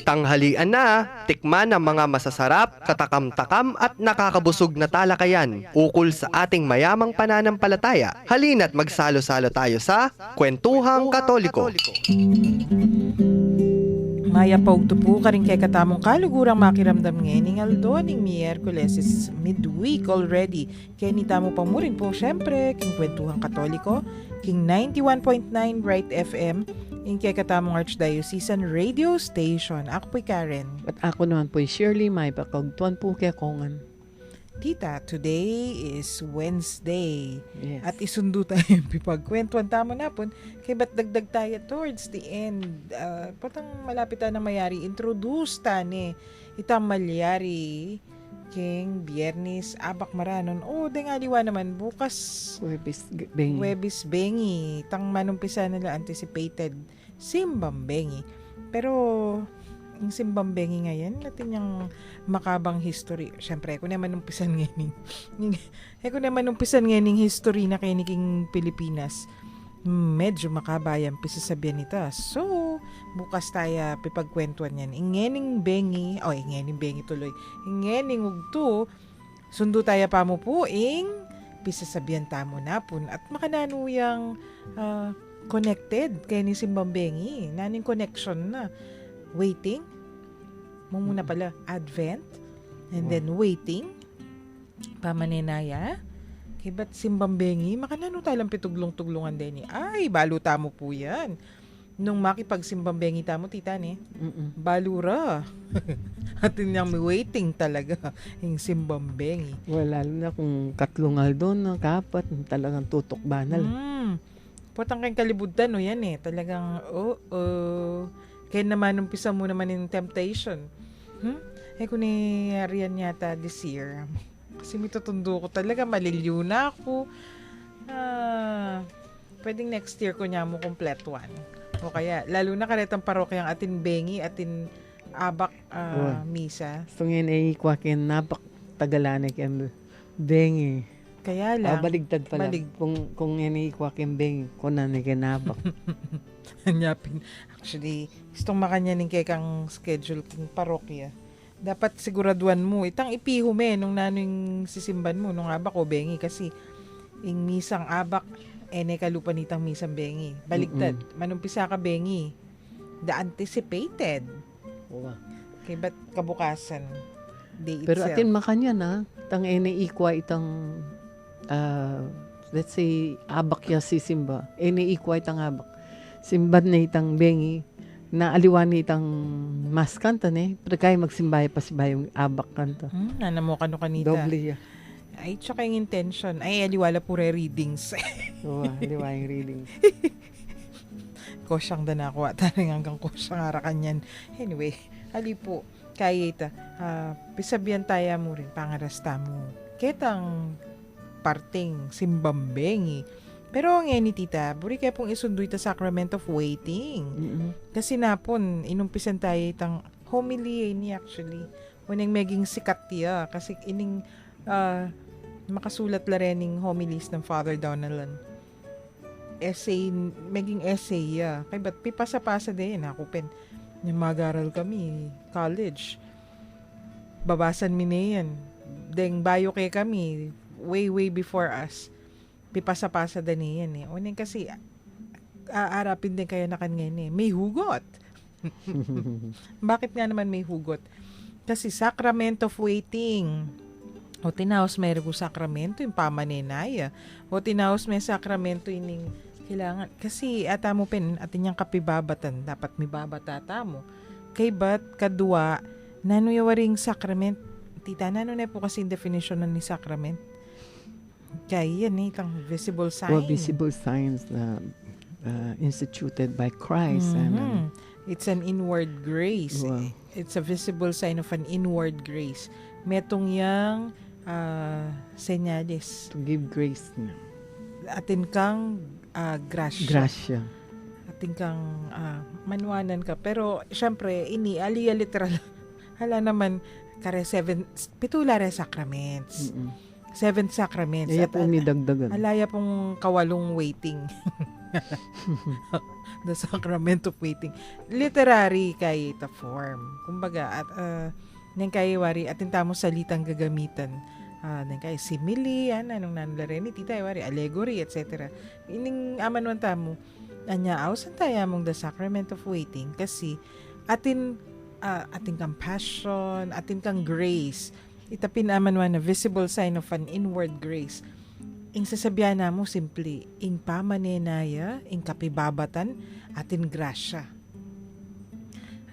Tanghalian na, tikman ang mga masasarap, katakam-takam at nakakabusog na talakayan ukol sa ating mayamang pananampalataya. Halina't magsalo-salo tayo sa Kwentuhang Katoliko. Maya paugtupo ka rin kay katamong kalugurang makiramdam ngayon Aldo ning Miyerkules is midweek already. Kaya nita mo pa mo rin po syempre king Kwentuhang Katoliko, king 91.9 Bright FM, king kay katamong Archdiocesan Radio Station. Ako po'y Karen. At ako naman po, Shirley, may pakagtuan po kaya kongan. Tita, today is Wednesday. Yes. At isundo tayo yung pipagkwentuhan tama na po. Kaya ba't dagdag tayo towards the end? Patang malapit na mayari. Introduce tani itang malyari king Biyernes abak maranon. Dengaliwa naman bukas Webis bengi. Tang manumpisa nila anticipated simbang bengi. Pero yung simbang bengi ngayon, natin yung makabang history. Siyempre, ako naman umpisan ngayon. Ako naman umpisan ngayon yung history na kiniking Pilipinas. Medyo makabayang pisasabihan nita. So, bukas tayo pipagkwentuhan yan. Ingening bengi, ingening bengi tuloy. Ingening ugto, sundo tayo pa mo po, pisasabihan tamo na po. At makananuyang connected kay ni simbang bengi. Naning connection na. Waiting. Muna pala, Advent. And then waiting. Pamaninaya. Kaya ba't simbambengi? Makanano talang pituglong-tuglungan din eh. Ay, baluta mo po yan. Nung makipagsimbambengi tamo, tita ni. Balura. Atin niyang may waiting talaga. Yung simbambengi. Well, lalo na kung katlungal doon, kapat, talagang tutok banal. Potang kayong kalibutan, no yan eh. Talagang, kaya naman, umpisa mo naman yung temptation. Kung niyariyan yata this year. Kasi may tutundo ko talaga, maliliw na ako. Pwedeng next year ko niya mo complete one. O kaya, lalo na karetang parokyang atin bengi, atin abak misa. So ngayon ay kwakin napak tagalanik and bengi. Kaya lang. Baligtad pala. Kung yan ay kwakin bengi, kunan ni kinabak. Hanyapin. Actually, gustong makanyanin kay kang schedule kong parokya. Dapat siguraduhan mo. Itang ipihume nung naning sisimban mo. Nung abak o bengi. Kasi, yung misang abak, kalupan itang misang bengi. Baligtad. Manumpisa ka bengi. The anticipated. Kaya ba't kabukasan? Day itself. Pero atin makanya na. Tang ikwa itang let's say, abak ya si simba. Ikwa itang abak. Simbat na itang bengi, na aliwan na itang mas kanta ne, pero kaya magsimbaya pa siya yung abak kanta. Nanamo kano kanita. Doble ya. Ay, tsaka yung intention. Ay, aliwala pure readings. Oo, aliwa yung readings. Kosyang na ako. Tarang hanggang kosyang arakan yan. Anyway, ali po. Kaya ita. Pisabihan tayo mo rin. Pangarasta mo. Ketang parting simbambengi. Pero ngayon ni tita, buri kaya pong isundo ita sacrament of waiting. Kasi napon, inumpisan tayo itang homily ni actually. Unang maging sikat tiya. Kasi ining makasulat la rening homilies ng Father Donalan. Essay, maging essay ya. Kaya ba't pipasa-pasa din, nakupin. Yung mag-aral kami, college. Babasan mi na yan. Deng bayo kay kami, way before us. Pipasa-pasa din yan eh. Unin kasi, aarapin din kayo na kanyan eh. May hugot. Bakit nga naman may hugot? Kasi sacrament of waiting. O tinaos may rego sakramento, yung pamaninaya. O tinaos may sakramento, ining kailangan. Kasi ata mo pen, atin yung kapibabatan. Dapat may babata mo. Kay ba't kadua, nano yawaring sakrament? Tita, nano na po kasi definition ni sakrament? Kaya yan itang visible sign. Well, visible signs na instituted by Christ. It's an inward grace. Wow. It's a visible sign of an inward grace. Metong yang senyales. To give grace na. Atin kang grasya. Gracia. Atin kang manuanan ka. Pero, syempre, aliya literal. Hala naman, pitulare sacraments. 7 sacraments. Kaya po nidagdagan. Alaya pong kawalong waiting. The Sacrament of Waiting. Literary kay ita form. Kumbaga, at nang kay wari, atin tamo salitang gagamitan. Nang kay simile, anong nanlaren ni tita, wari, allegory, etc. Ining aman tamo, anya, san tayo mong The Sacrament of Waiting kasi atin compassion, atin kang grace. Itapin aman na visible sign of an inward grace. Ing sasabihan na mo simple, ing pamanenaya, ing kapibabatan, atin grasya.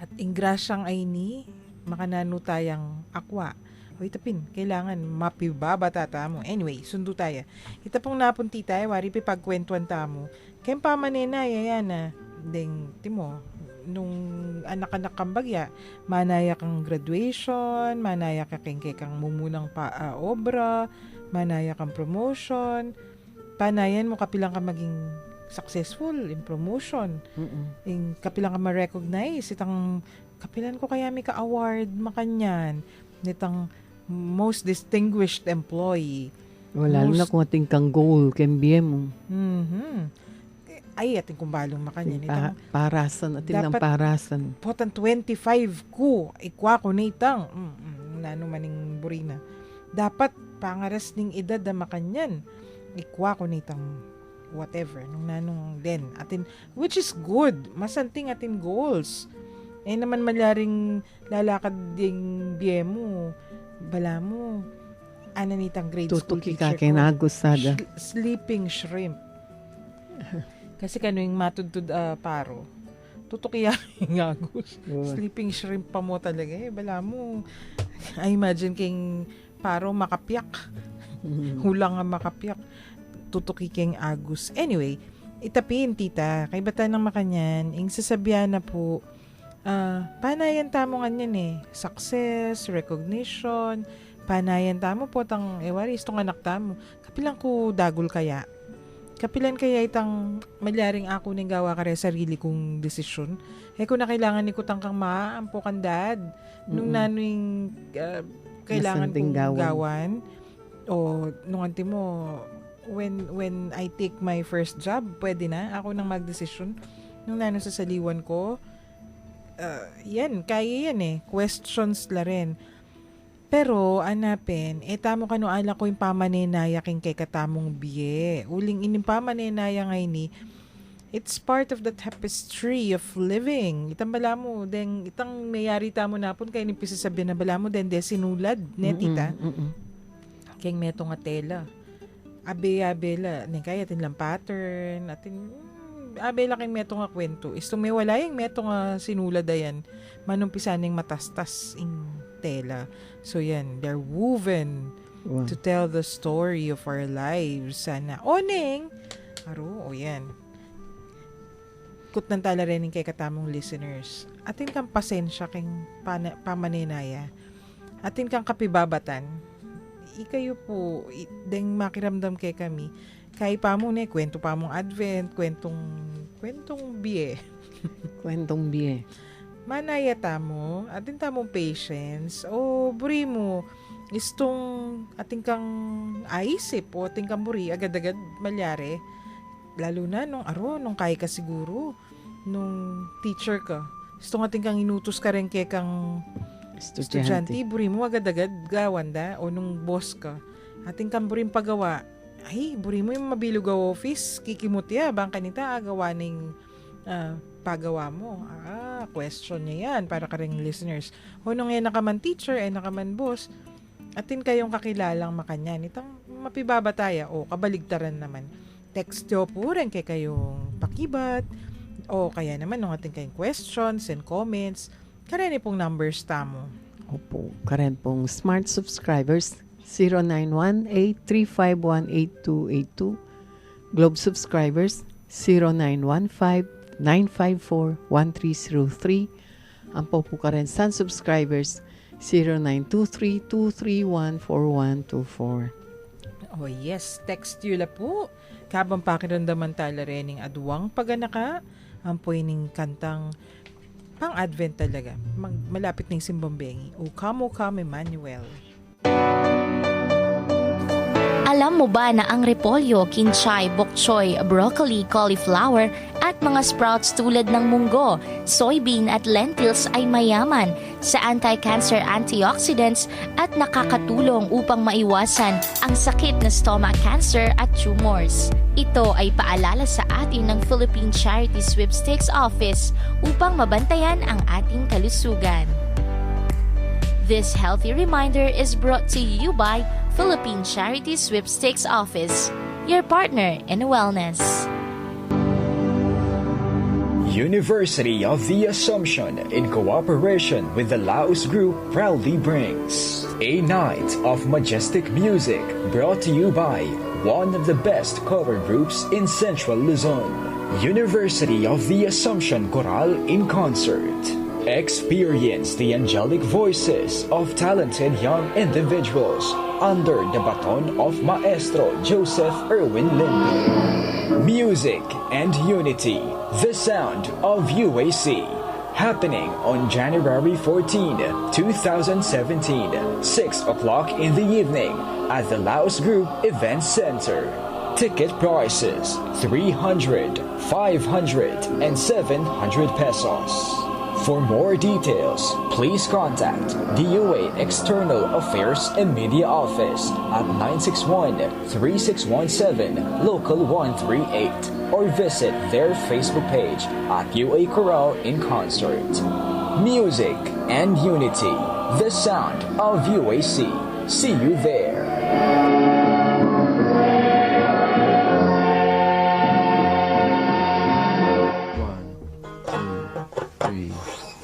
At ing grasyang ay ni, makanano tayang akwa. O itapin, kailangan mapibabata tamo. Anyway, sundo tayo. Itapong napunti tayo, wari pipagkwentuan tamo. Kaya pamanenaya yan na, ding, timo, nung anak-anak kang bagya, manaya kang graduation, manaya kang mumunang obra, manaya kang promotion, panayan mo kapilang ka maging successful in promotion. In kapilang ka ma-recognize, itang kapilan ko kaya may ka-award makanyan, nitang most distinguished employee. Wala na kung ating kang goal, kembie mo. Ay, ating kumbalong makanyan. Parasan, ating ng dapat parasan. Potan 25 ko, ikwa ko na itang, nano maning burina. Dapat pangaras ning edad na makanyan. Ikwa ko nitang whatever. Nung nanong din. Atin, which is good. Masanting atin goals. Eh naman malaring lalakad ding biye mo. Bala mo. Ana nitang grade school Tutuki teacher ka kay ko. nagusada. Sleeping shrimp. Kasi kano yung matudtud paro. Tutuki yung agus. Sleeping shrimp pa mo talaga eh. Bala mo. I imagine king paro makapiyak. Hulang nga makapiyak. Tutuki keng agus. Anyway, itapin tita. Kay bata ng makanyan, ing sasabihan na po, panayan tamo ganyan eh. Success, recognition, panayan tamo po tang, ewari, istong anak tamo. Kapilang ko dagol kaya. Kapilan kaya itang malyaring ako ning gawa kare sarili kong desisyon. Eh kung na kailangan ni kutang kang maampo kan dad. Nung nanoing kailangan kong gawan. O nung anti mo, when I take my first job, pwede na. Ako nang magdesisyon. Nung nano sa saliwan ko, yan, kaya yan eh. Questions la rin. Pero, anapin, tamo kano ala ko yung pamanenaya king kay katamong biye. Uling ining pamanenaya ngay ni, it's part of the tapestry of living. Itang bala mo, deng, itang mayari tamo napon, kaya nipisasabi na bala mo, den, de sinulad, netita. Kaya meto nga tela. Abe la, kaya atin lang pattern, atin, abe la kayong meto nga kwento. Isto may wala yung meto nga sinulad ayan, manumpisaning matastas in tela. So yan, they're woven to tell the story of our lives. Sana, oning, aro, yan. Kutnan tala rin kay katamong listeners. Atin kang pasensya king pamanenaya. Atin kang kapibabatan. Ikayo po, deng makiramdam kay kami. Kay pa mo ne, kwento pa mong advent, kwentong biye. Kwentong biye. Manaya tamo, atin tamong patience, o buri mo, istong ating kang aisip, o ating kang buri, agad-agad malyari, lalo na nung kaya ka siguro, nung teacher ka, istong ating kang inutos ka rin kay kang estudyante, buri mo agad-agad gawanda, o nung boss ka, ating kang buring pagawa, ay, buri mo yung mabilog a office, kikimutya, bang kanita, agawa ng pagawa mo. Question niya yan para ka ring listeners. O nung yan nakaman teacher, nakaman boss, atin kayong kakilalang makanyan. Itang mapibabataya o kabaligtaran naman. Text nyo po rin kay kayong pakibat o kaya naman nung ating kayong questions and comments. Karen pong numbers tamo. Opo, karen pong smart subscribers 0918-351-8282. Globe subscribers 0915-954-1303. Ang po ka rin Sun subscribers 0923-231-4124. Oh yes, text yun la po. Kabang pakiramdaman tala rin ng aduwang paganaka, ang ning kantang pang-advent talaga. Malapit ng simbang bengi. O Come Emmanuel. Alam mo ba na ang repolyo, kinchay, bok choy, broccoli, cauliflower at mga sprouts tulad ng munggo, soybean at lentils ay mayaman sa anti-cancer antioxidants at nakakatulong upang maiwasan ang sakit na stomach cancer at tumors. Ito ay paalala sa atin ng Philippine Charity Sweepstakes Office upang mabantayan ang ating kalusugan. This healthy reminder is brought to you by Philippine Charity Sweepstakes Office, your partner in wellness. University of the Assumption, in cooperation with the Laos Group, proudly brings a night of majestic music brought to you by one of the best cover groups in Central Luzon. University of the Assumption Choral in Concert. Experience the angelic voices of talented young individuals under the baton of Maestro Joseph Erwin Limbe. Music and Unity, the sound of UAC. Happening on January 14, 2017, 6 o'clock in the evening at the Laos Group Event Center. Ticket prices 300, 500, and 700 pesos. For more details, please contact the UA External Affairs and Media Office at 961-3617 Local 138 or visit their Facebook page at UA Chorale in Concert. Music and Unity, the sound of UAC. See you there.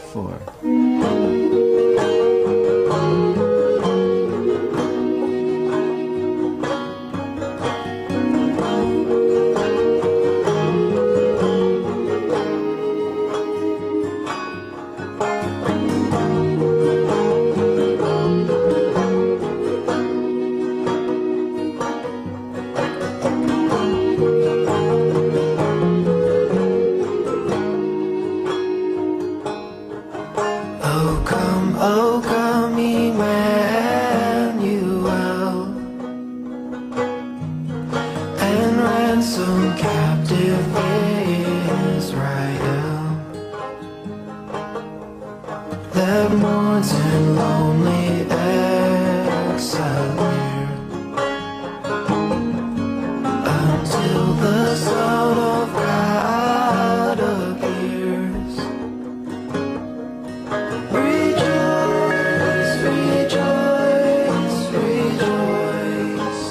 4. Oh, come, Emmanuel, and ransom captive Israel that mourns in lonely exile here, until the Son of God appears. Rejoice, rejoice, rejoice.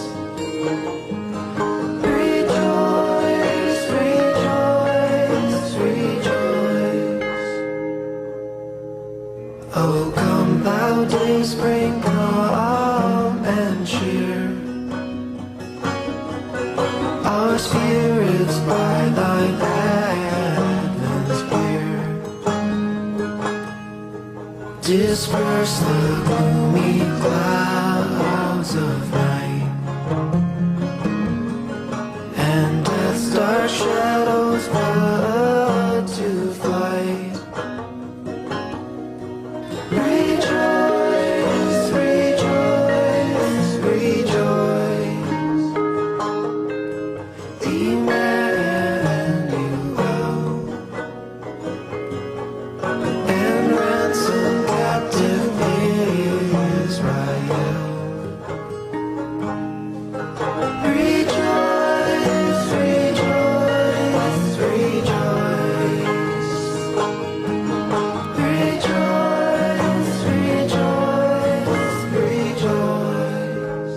Rejoice, rejoice, rejoice. Oh, come thou day spring, come and cheer our spirits by thy atmosphere. Disperse the gloomy clouds of night, and death's dark shadows put to flight. Rejoice, rejoice, rejoice. Emmanuel, and ransom captive Israel. Rejoice, rejoice, rejoice. Rejoice, rejoice, rejoice.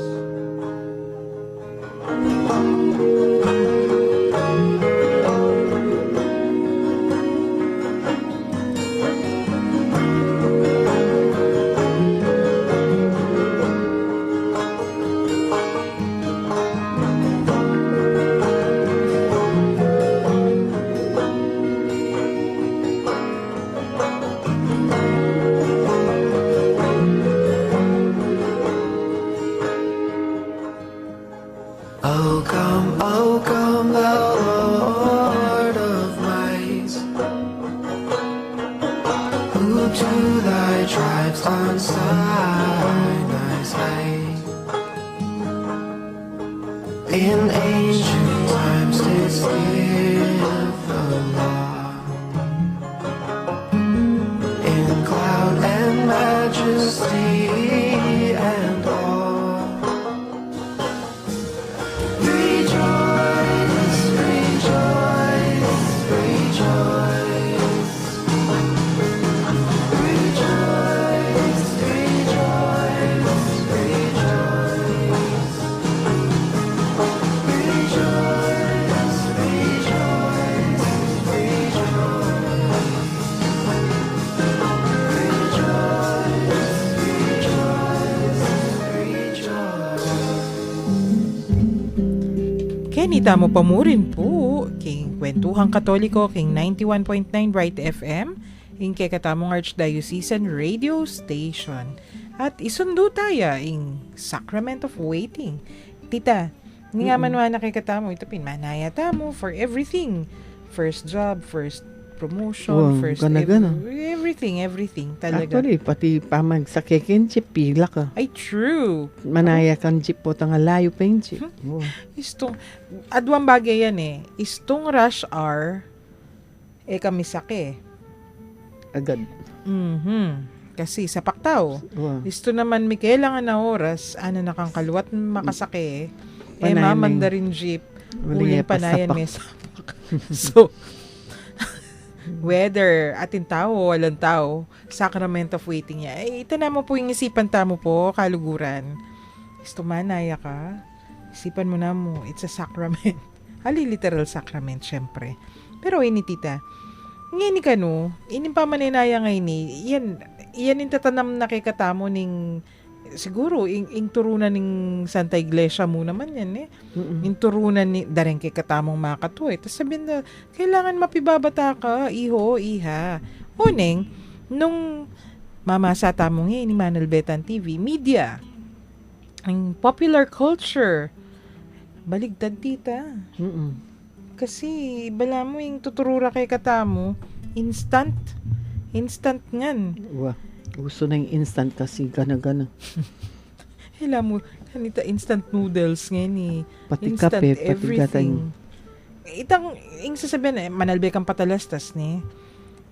Oh come, thou Lord of might, who to thy tribes on Sinai's height In ancient times didst give the law. In cloud and majesty and awe. Rejoice, rejoice, rejoice. Rejoice, rejoice, rejoice. Rejoice, rejoice, Kenita mo pa mo rin po, king Kwentuhang Katoliko, king 91.9 Bright FM, ing kekatamong Archdiocesan Radio Station. At isundo tayo ing Sacrament of Waiting. Tita, hindi nga man nakikatamo, ito pinmanaya tamo for everything. First job, first promotion, first gana. everything talaga. Actually, pati pamag sa kekenchip, pila ka. Ay, true. Manaya kang jeep po, tanga layo pa yung jeep. Oh. Istong, adwang bagay yan eh. Istong rush hour, kami sake. Agad. Kasi sa Paktaw. Wow. Isto naman may kailangan na oras, ano nakang kaluwat makasake. Panay Mamanda rin jeep. Uli Uling panayan pasapak. may sapak. So, whether atin tao, walang tao, Sacrament of Waiting niya. Ito na mo po yung isipan tamo po, kaluguran. Isto manaya ka, isipan mo na mo, it's a sacrament. Ali literal sacrament, syempre. Pero ini tita, ngayon ka no, ining pamaninaya ngayon yan yung tatanam na kay katamo ning, siguro, ing turunan ning Santa Iglesia mo naman yan eh. Yung turunan ni, dareng kay katamong makatoy. Tapos sabihin na, kailangan mapibabata ka, iho, iha. Uneng, nung mamasa tamong ni Manuel Betan TV, media, ang popular culture, baligtad tita. Kasi, bala mo yung tuturura kay katamo, instant ngan. Wow. Gusto na yung instant kasi gana-gana. Hila mo, kanita instant noodles ngayon eh. Pati Instant kape, pati everything. gatay. Itang, ing sasabihan, manalbe kang patalastas ni.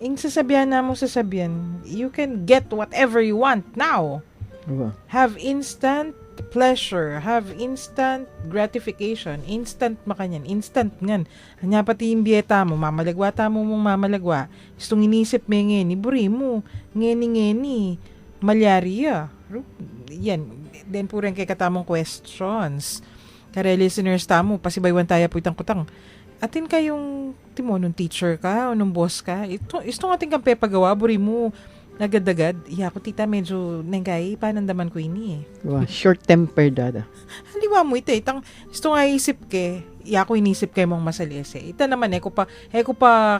Ing sasabihan na mo sasabihan, you can get whatever you want now. Wow. Have instant pleasure, have instant gratification, instant makanyan, instant ngan. Hanya pati yung biyeta mo, mamalagwa tamo mong mamalagwa. Istong inisip may ngeni, buri mo, ngeni, malaria. Yan, then po rin kay katamong questions. Kare listeners tamo, pasibaywan tayo po itang kutang. Atin kayong, timo, nung teacher ka, o nung boss ka, itong ating kang pepagawa, buri mo, agad-agad, ko tita, medyo nengkay, panandaman ko ini eh. Wow. Short temper dada. Haliwa mo ito, ito nga isip ke, ko inisip kay mong masalese. Ita naman, ko pa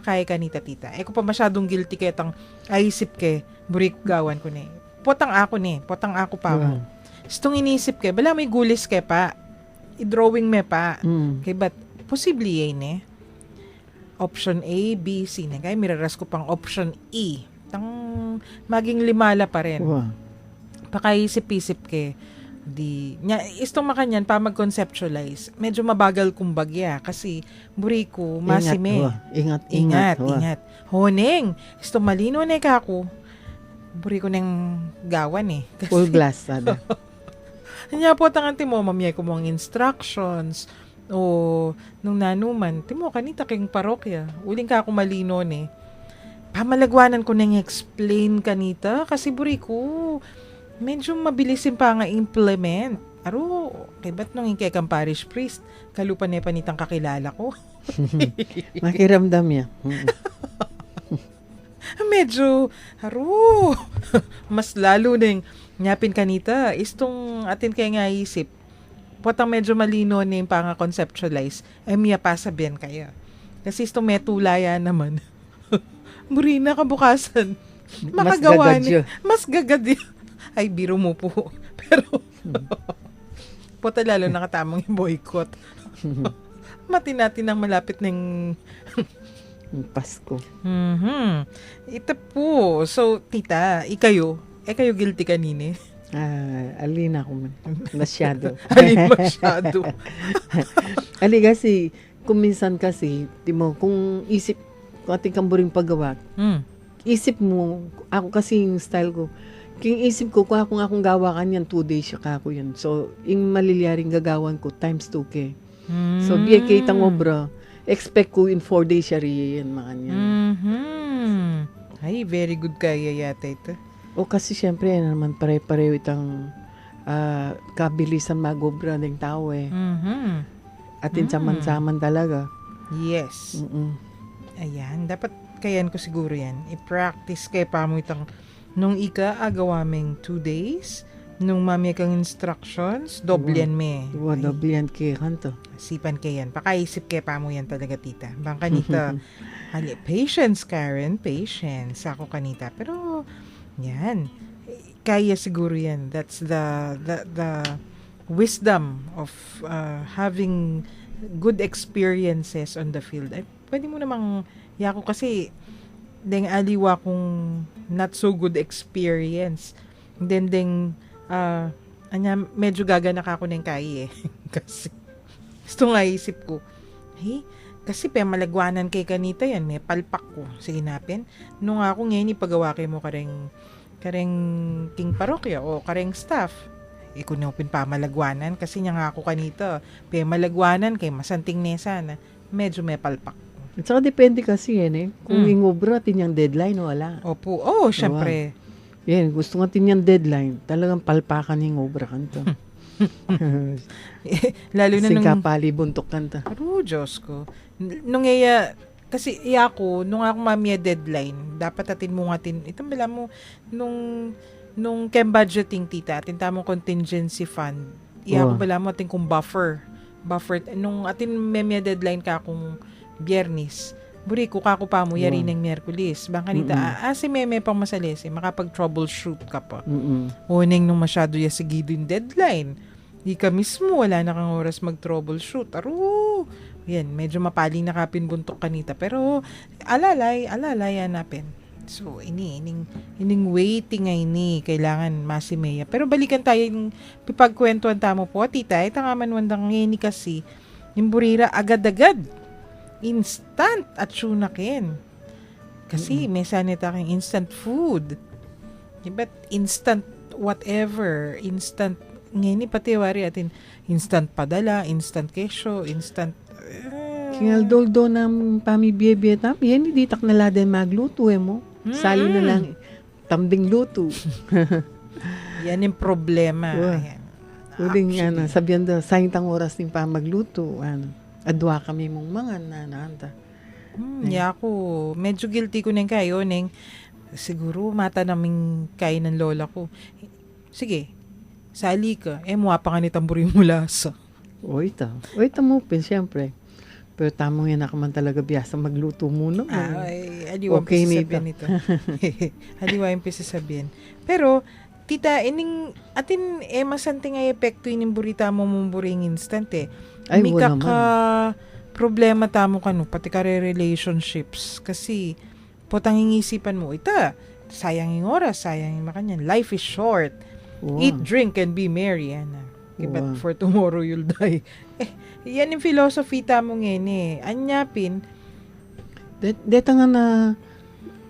kaya kanita tita. Ko pa masyadong guilty kay itang aisip ke, burik gawan ko ni. Potang ako pa mo. Itong inisip ke, bala may gulis ke pa, i-drawing me pa. Kay ba't, posible yan eh. Option A, B, C, kaya miraras ko pang option E. Maging limala pa rin. Wow. Pakaisip-isip ke. Istong makanyan, pa mag-conceptualize. Medyo mabagal kong bagya kasi buri ko, masime. Ingat. Honeng, istong malino na ako. Buri ko nang gawan eh. Kasi, Full glass dada. Kanya po tangan mo, mamiyay ko mong instructions. O, nung nanuman, timo, kanita king parokya. Uling ka ako malino eh. Pamalagwanan ko nang explain kanita kasi buri ko medyo mabilisin pa nga implement. Aro, kay ba't nung ingkay kang parish priest, kalupan na panitang kakilala ko. Makiramdam niya. Medyo, mas lalo nang nyapin kanita. Istong atin kaya nga isip, potang medyo malino na yung panga-conceptualize, miya pa sabihan kaya. Kasi istong metulaya naman. Burina kabukasan. Makagawa ni. Mas gagad yun. Ay, biro mo po. Pero, puta lalo nakatamang yung boycott. Mati natin ang malapit ng Pasko. Ito po. So, tita, kayo guilty kanine. Alin ako man. Masyado. Alin masyado. Ali kasi, kung minsan kasi, kung ating kamburing paggawa, isip mo, ako kasi yung style ko, kung isip ko, kung akong gawa ka niyan, 2 days siya kako yan. So, yung malilyaring gagawan ko, times 2 ke. So, biya kitang obra, expect ko in 4 days siya riyan, mga niyan. Ay, very good kaya yata ito. O kasi syempre, naman pare-pareho itang kabilisan magobra ng tao eh. Atin saman-saman talaga. Yes. Mm-mm. Ayan, dapat kayan ko siguro yan. I-practice kay pa mo itang nung agawaming 2 days, nung mami kang instructions, doblean me. Doblian kay kanto. Sipan kayan. Pakaisip kay pa mo yan talaga, tita. Bang kanita, patience, Karen, patience. Ako kanita. Pero, yan. Kaya siguro yan. That's the wisdom of having good experiences on the field. Ay, pwede mo namang yako kasi deng aliwa kung not so good experience. Then medyo gaganak ako ng kaya eh. Kasi gusto nga isip ko, hey, kasi malagwanan kay kanita yan, may palpak ko. Sige napin. Nung ako ngayon ipagawa kay mo kareng king parokya o kareng staff. Ikunupin pa malagwanan kasi niya nga ako kanita. Malagwanan kay masanting nesa na medyo may palpak. At saka depende kasi yan eh. Kung ingobra, yung deadline o wala. Opo. Oh, syempre. Yan, gusto nga yung deadline. Talagang palpakan yung obra kanto. Lalo na nung... Singkapali, buntok kanta. Diyos ko. Nung kasi nung ako mamaya deadline, dapat atin mo ito bala mo, nung kem budgeting tita, atin tamong contingency fund, bala mo atin kung buffer, nung atin mamaya deadline ka kung Biyernes, buri ko kako pa mo yari ng Miyerkules. Bang kanita, si meme pang masalesi, makapag-troubleshoot ka pa. Uning nung masyado sigido yung deadline. Di ka mismo, wala na kang oras mag-troubleshoot. Yan, medyo mapaling na kapin buntok kanita. Pero, alalay hanapin. So, ining waiting ay kailangan masimeya. Pero balikan tayo yung pipagkwentuhan tamo po, tita. Ito nga man wandang ngayon kasi, yung burira agad-agad. Instant at sunakin. Kasi may sanita kang instant food. But instant whatever, instant ngayon pati wari atin instant padala, instant kesyo, instant Kinaldoldo ng pamibiyebye tam, yan hindi tak naladen magluto mo. Sali na lang tambing luto. Yan yung problema. Ayan. Uling sabihan daw, sayang tang oras ng pamagluto. Adwa kami mong mga nananta. Ako, medyo guilty ko neng kayo, siguro mata naming kain ng lola ko. Sige, sali ka. Muha pa nga ni tamburi mo lasa. Oita mo, siyempre. Pero tamang yan man talaga biyasa magluto muna. Aliwa okay sabihin nito. Aliwa yung sabihin. Pero, tita, atin masanting ay epekto yung burita mo mong buring instant eh. Ay, may problema tamo pati ka relationships. Kasi, potang ingisipan mo, sayang yung oras, sayang yung makanyan. Life is short. Eat, drink, and be merry. But for tomorrow, you'll die. Yan yung philosophy tamo ngayon eh. Anyapin. Deta nga na,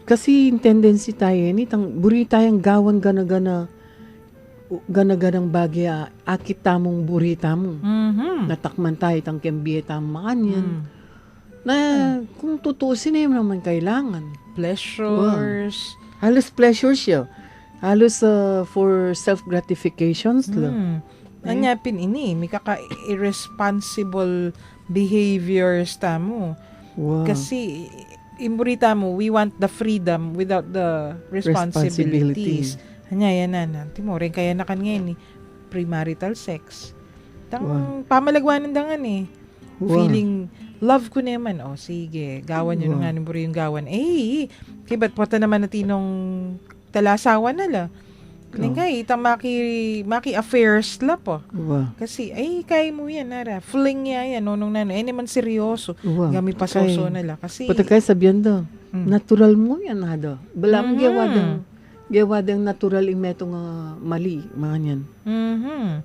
kasi yung tendency tayo, buri tayong gawan gana-ganang bagya, akit tamong buri tamo. Natakman tayo, itang kembiye tamang makanyan. Na, kung tutusin na yun naman kailangan. Pleasures. Halos pleasures siya. Halos for self-gratifications lang. Anyapin may irresponsible behaviors tamo. Kasi, imburita mo, we want the freedom without the responsibilities. Yan na. Timorin kaya na kan ngayon premarital sex. Pamalagwanan dangan Feeling, love ko naman. Sige, gawan yun nga nung yung gawan. Ba't pata naman natinong talasawa nala. Ngay, itang maki affairs la po. Kasi, kaya mo yan, nara. Fling yan, nonong nano. Naman seryoso. Gami pasoso nala. Kasi, pati kaya sabihan daw, natural mo yan, nado. Balang gawa daw. gawa dang natural ing meto nga mali, mga yan. Mhm.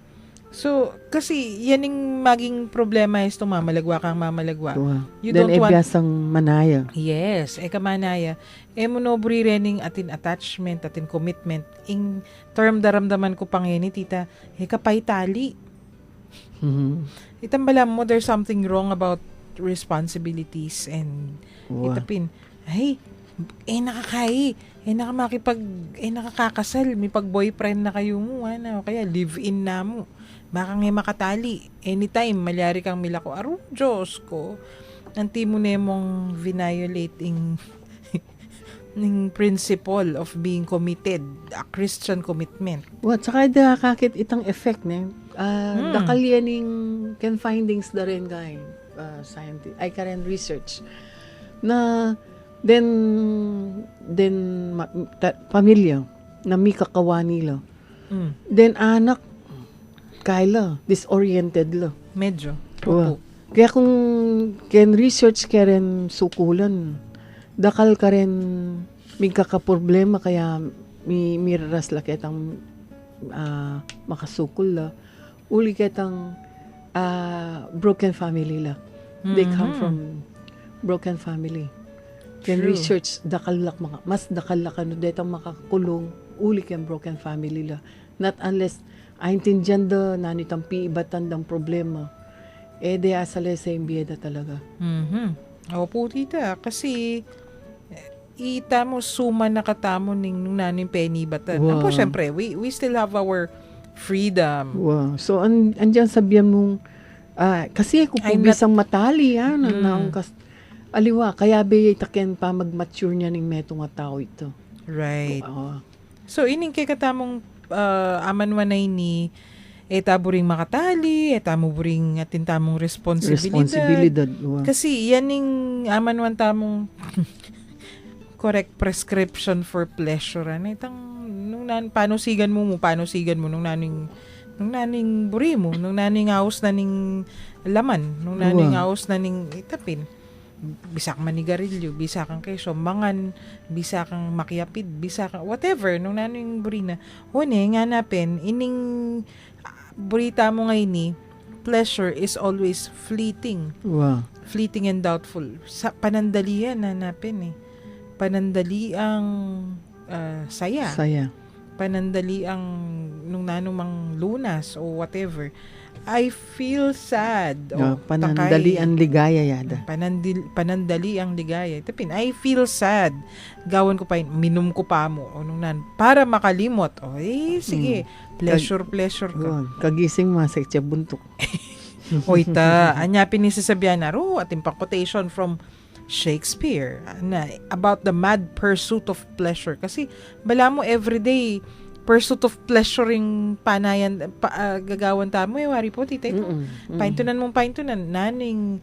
So, kasi yan yung maging problema is mamalagwa kang mamalagwa. You Then, don't want... biasang manaya. Yes, kamanaya. Monobri rening atin attachment, atin commitment. In term daramdaman ko pang yan, tita, kapay tali. Mhm. Itambala mo, there's something wrong about responsibilities and itapin. Ay, nakakakasal, may pag-boyfriend na kayo mo, o kaya live-in na mo. Baka nga makatali. Anytime, malyari kang milako. Aro, Diyos ko. Nanti mo na mong violating ng principle of being committed, a Christian commitment. Tsaka kakit itang effect, ne? Dakal yan yung can findings da rin guy, scientist, ay karen research, na pamilya, na may kakawa nila. Then anak, kaila, disoriented la. Medyo. Kaya kung can research ka rin sukulan, dakal ka rin may kakaproblema, kaya may raras la ketang makasukul la. Uli ketang broken family la. They come from broken family. Can research, dakal lak mas dakal lak ano, detang makakulong, uli ken broken family la. Not unless aintindihan da nanitang piibatan dang problema. De asale sa imbiyeda talaga. Opo, tita. Kasi ita mo suma nakatamo nung naning penibatan. Wow. Apo, syempre, we still have our freedom. Wow. So, andyan sabihan mong, kasi ako po bisang matali, aliwa, kaya ba itaken pa mag-mature niya ng metong tao ito. Right. So, ining kay katamong amanwanay ni taburing makatali, taburing atin tamong responsibilidad. Wow. Kasi yan yung amanwan tamong correct prescription for pleasure. Paano sigan mo nung naning buri mo, nung naning aos naning laman, nung naning aos naning itapin. Bisa kang manigarilyo, bisa kang keso, mangan, bisa kang makiapid, bisa kang whatever, nung naning buri na. Nga napin, ining burita mo ngayon ni, pleasure is always fleeting. Wow. Fleeting and doubtful. Panandali yan, hanapin Panandali ang saya. Panandali ang nung nanumang lunas o whatever. I feel sad. Panandali ang ligaya yada. Panandali ang ligaya. Tapin, I feel sad. Gawan ko pa yun, minum ko pa mo. O nung para makalimot. Sige. Pleasure ka. Kagising masik siya buntok. Anyapin ni sasabihan na ating pa quotation from Shakespeare na about the mad pursuit of pleasure. Kasi bala mo everyday pursuit of pleasuring panayan gagawan tamo wari po tita ito. Paintunan naning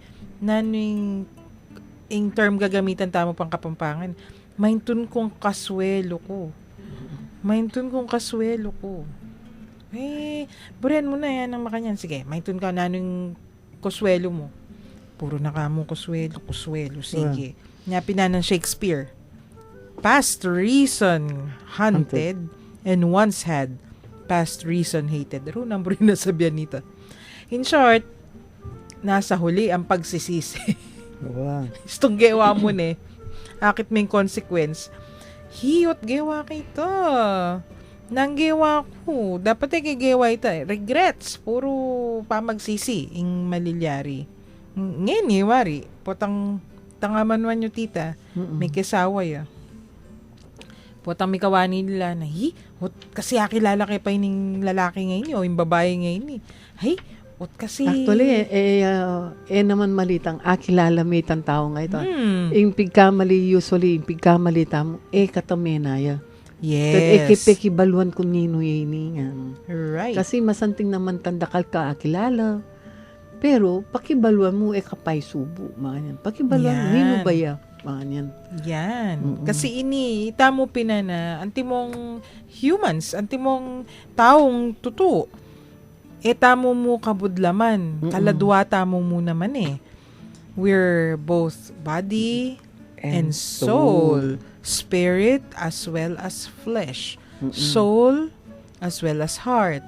in term gagamitan tamo pang kapampangan. Maintun kong kaswelo ko. Burian mo na yan ang makanyan. Sige, maintun ka naning kuswelo mo. Puro na ka mo kuswelo. Sige. Nyapin na ng Shakespeare. Past reason hunted and once had, past reason hated. Nang rin nasabihan nito. In short, nasa huli ang pagsisisi. Wow. Istong gewa mo akit may consequence. Hiyot gewa kito. Nang gewa ko. Dapat gewa ito. Regrets. Puro pamagsisi. Ing malilyari. Ngayon wari. Potang tangamanwan nyo tita. May kisawa Potang may kawani nila na, kasi akilala kayo pa yung lalaki ngayon o yung babae ngayon kasi... Actually, naman malitang akilala may itang tao nga ito. Yung pigkamali, usually, yung pigkamali tamo, katamenaya. Yes. Pekibaluan kung nino yun. Right. Kasi masanting naman tandakal ka akilala. Pero, pakibaluan mo, kapay subo. Mga yan. Pakibaluan, nino ba ya? Mga yan. Yan. Kasi tamo pinana, antimong humans, antimong taong totoo. Tamo mo kabudlaman. Kaladwa tamo mo naman We're both body and soul. spirit as well as flesh, soul as well as heart.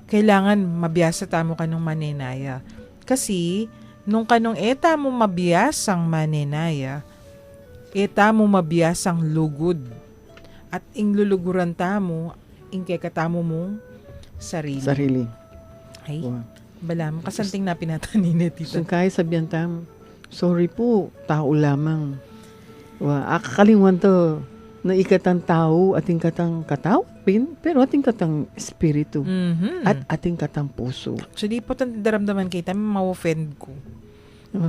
Kailangan mabiyasa tamo kanong manenaya. Kasi, nung kanong eta mo mabiyasang manenaya, eta mo mabiyasang lugod. At ingluluguran tamo, ingkekatamo mong sarili. Ay, Wow. bala mo. Kasanting na pinatanin tita. So, kaya sabihan tam, sorry po, tao lamang. Akakalingan to, na ikatang tao, ating katang katao, pero ating katang espiritu. Mhm. At ating katang puso. Actually, po daramdaman kita, ma-offend ko.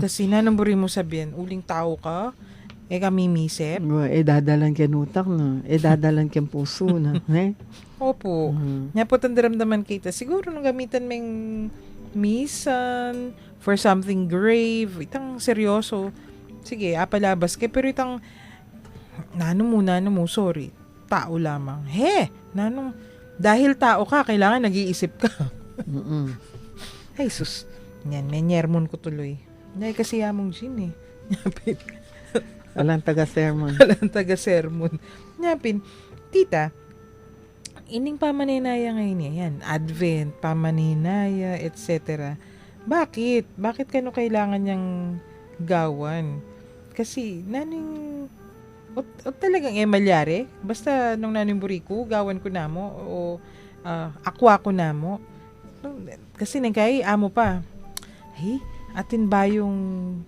Kasi nanamburi mo sabihin, uling tao ka, kami misip. Dadalan kyan utak na. Dadalan kyan puso na. Opo. Nga po daramdaman kita. Siguro nung gamitan mong misan for something grave, itang seryoso. Sige, apalabas ka. Pero itang, nano mo, sorry. Tao lamang. Dahil tao ka, kailangan nag-iisip ka. Ay, sus. Yan, menyermon ko tuloy. Nay, kasi yamong gin eh. Nyapin. Walang taga-sermon. Walang taga-sermon. Nyapin. Tita, ining pamaninaya ngayon yan. Advent, pamaninaya, etc. Bakit? Bakit kano kailangan niyang gawan? Kasi, naning o talagang malyari? Basta nung nanimburi ko, gawan ko na mo, o akwa ko na mo. Kasi nang kay, amo pa. Hey, atin ba yung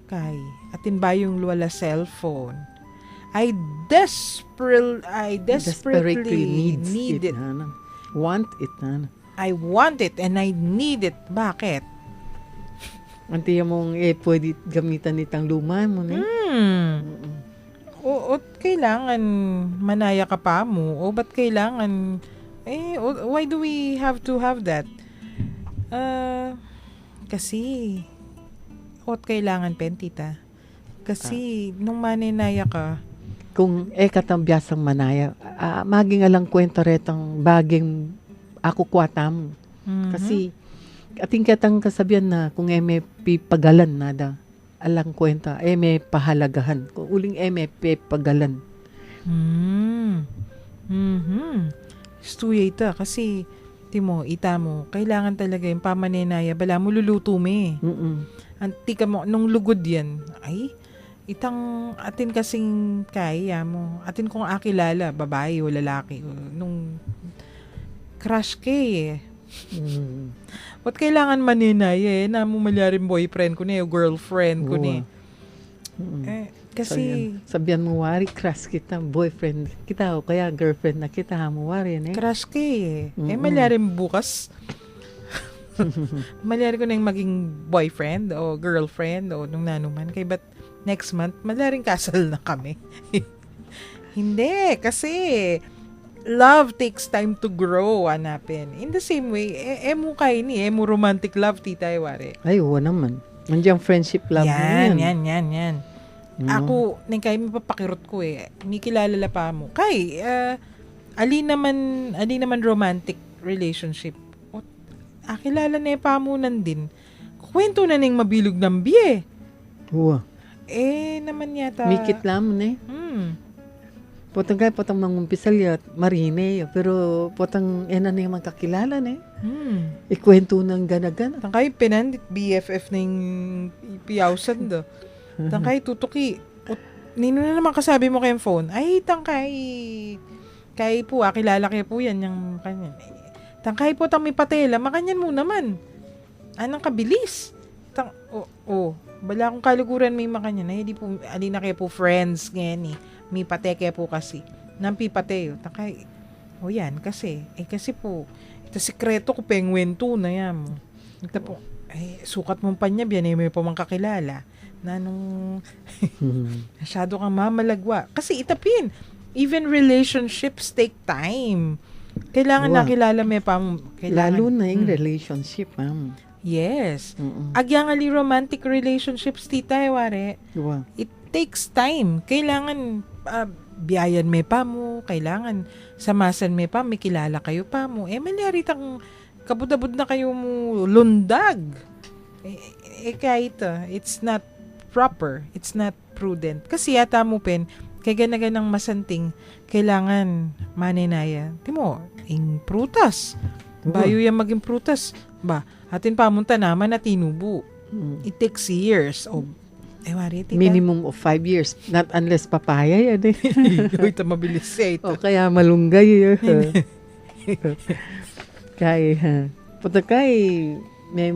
wala cellphone? I desperately need it. Want it. I want it and I need it. Bakit? Anti mong pwede gamitan nitang luman mo. O kailangan manaya ka pa mo? O ba't kailangan why do we have to have that? Kasi kailangan pentita. Kasi nung maninaya ka, kung katambiyasang manaya, maging alang kwento retang baging ako kwatam. Kasi ating katang kasabihan na kung may pipagalan nada, alang kwenta, may pahalagahan. Kung uling may pipagalan. Stuya ita kasi ita mo, kailangan talaga yung pamaninaya, bala mo luluto me. Antika mo, nung lugod yan, ay, itang atin kasing kaya mo. Atin kung akilala, babae o lalaki. Nung crush kay What kailangan maninay na mo malyaring boyfriend ko o girlfriend ko kasi sabihan mo wari crush kita, boyfriend kita o kaya girlfriend na kita mo wari crush kay malyaring bukas malyari ko na yung maging boyfriend o girlfriend o nung nanuman kay but next month malyaring kasal na kami. Hindi kasi love takes time to grow, hanapin. In the same way, mo romantic love, tita, wari. Ay, oo naman. Nandiyan friendship love yan. Ako, kay mapapakirot ko may kilala pa mo. Kay, ali naman romantic relationship. Kilala na pa mo din. Kwento na ning mabilog ng biye. Oo. Naman yata. Mikit lamon Potang mangumpisal yat, marine, pero potang na yung magkakilala Ikwento ng gana-gana. Tangkay pinandit BFF na yung ipiyawsan do. Tangkay tutuki. Nino na naman kasabi mo kayong phone? Ay, tangkay. Kay po, kilala kayo po yan yung kanyan. Tangkay po tang may patela, makanyan mo naman. Anong kabilis? Bala akong kaluguran may makanyan. Ay, di po, alina kayo po friends ngayon may pate kaya po kasi. Nampi pate. Takay, yan kasi. Kasi po, ito sikreto ko penguin to na yan mo. Ito po, sukat mong panya biyan, may pa mang kakilala. Na nung, masyado kang mamalagwa. Kasi itapin, even relationships take time. Kailangan nakilala may pa mo. Lalo na yung relationship, ma'am. Yes. Agyangali romantic relationships, tita, ware. It takes time. Kailangan biyayan may pa mo, kailangan samasan may pa, may kilala kayo pa mo. Malyari tang kabudabud na kayo mo lundag. Kahit it's not proper, it's not prudent. Kasi yata mo Kaya ganaganang masanting, kailangan maninaya. Timo, ing prutas. Bayo yan maging prutas. Ba, atin pamunta naman na tinubo. It takes years. O, wari, tita. Minimum of 5 years. Not unless papaya yan eh. Uy, ito mabilis siya ito. O kaya malunggay. Kaya, puta kay, may